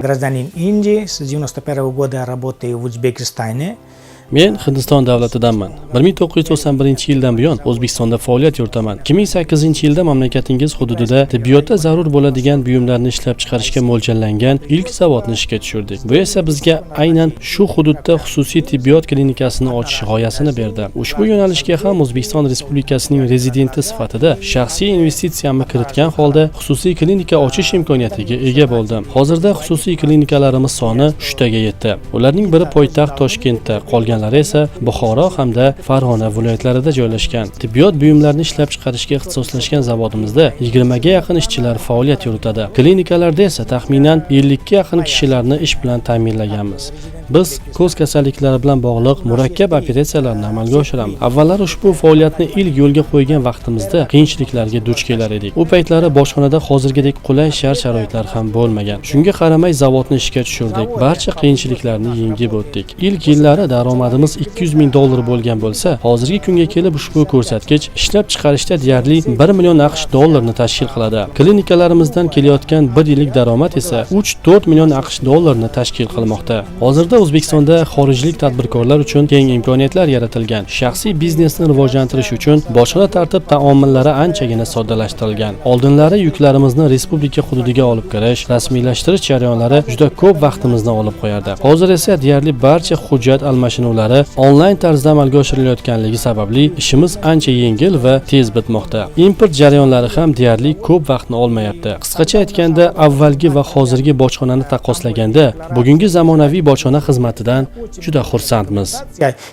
Гражданин Индии, с 91 года работаю в Узбекистане. Men Hindiston davlatidanman. 1991-yildan buyon O'zbekistonda faoliyat yuritaman. 2008-yilda mamlakatingiz hududida tibbiyotda zarur bo'ladigan buyumlarni ishlab chiqarishga mo'ljallangan ilk zavodni ishga tushirdik. Bu esa bizga aynan shu hududda xususiy tibbiyot klinikasini ochish g'oyasini berdi. Ushbu yo'nalishga ham O'zbekiston Respublikasining rezidenti sifatida shaxsiy investitsiyamni kiritgan holda xususiy klinika ochish imkoniyatiga ega bo'ldim. Hozirda xususiy klinikalarimiz soni 3 taga yetdi. Ularning biri poytaxt Toshkentda, qolganlari esa Buxoro hamda Farg'ona viloyatlarida joylashgan. Tibbiyot buyumlarini ishlab chiqarishga ixtisoslashgan zavodimizda 20 ga yaqin ishchilar faoliyat yuritadi. Klinikalarda esa taxminan 50 ga yaqin kishilarni ish bilan ta'minlaganmiz. Biz ko'z kasalliklari bilan bog'liq murakkab operatsiyalarni amalga oshiramiz. Avvallari ushbu faoliyatni ilk yo'lga qo'ygan vaqtimizda qiyinchiliklarga duch kelar edik. U paytlari bojxonada hozirgidek qulay shart-sharoitlar ham bo'lmagan. Shunga qaramay zavodni ishga tushirdik. Barcha qiyinchiliklarni yengib o'tdik. Ilk yillari daromadimiz 200 ming dollar bo'lgan bo'lsa, hozirgi kunga kelib ushbu ko'rsatkich ishlab chiqarishda deyarli 1 million AQSh dollarini tashkil qiladi. Klinikalarimizdan kelayotgan 1 yillik daromad esa 3-4 million AQSh dollarini tashkil qilmoqda. Hozirda O'zbekistonda xorijlik tadbirkorlar uchun keng imkoniyatlar yaratilgan. Shaxsiy biznesni rivojlantirish uchun bojxona tartib taomillari anchagina soddalashtirilgan. Oldinlari yuklarimizni respublika hududiga olib kirish, rasmiylashtirish jarayonlari juda ko'p vaqtimizni olib qo'yardi. Hozir esa deyarli barcha hujjat almashinuvlari onlayn tarzda amalga oshirilayotganligi sababli ishimiz ancha yengil va tez bitmoqda. Import jarayonlari ham deyarli ko'p vaqtni olmayapti. Qisqacha aytganda, avvalgi va hozirgi bojxonani taqqoslaganda, bugungi zamonaviy bojxona xizmatidan juda xursandmiz.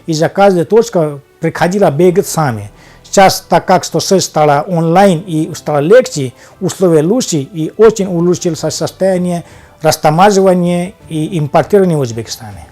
И за каждую точку приходила бегать сами. Сейчас, так как что все стало онлайн и стало легче, условия лучше и очень улучшилось состояние растамаживания и импортирования в Узбекистане.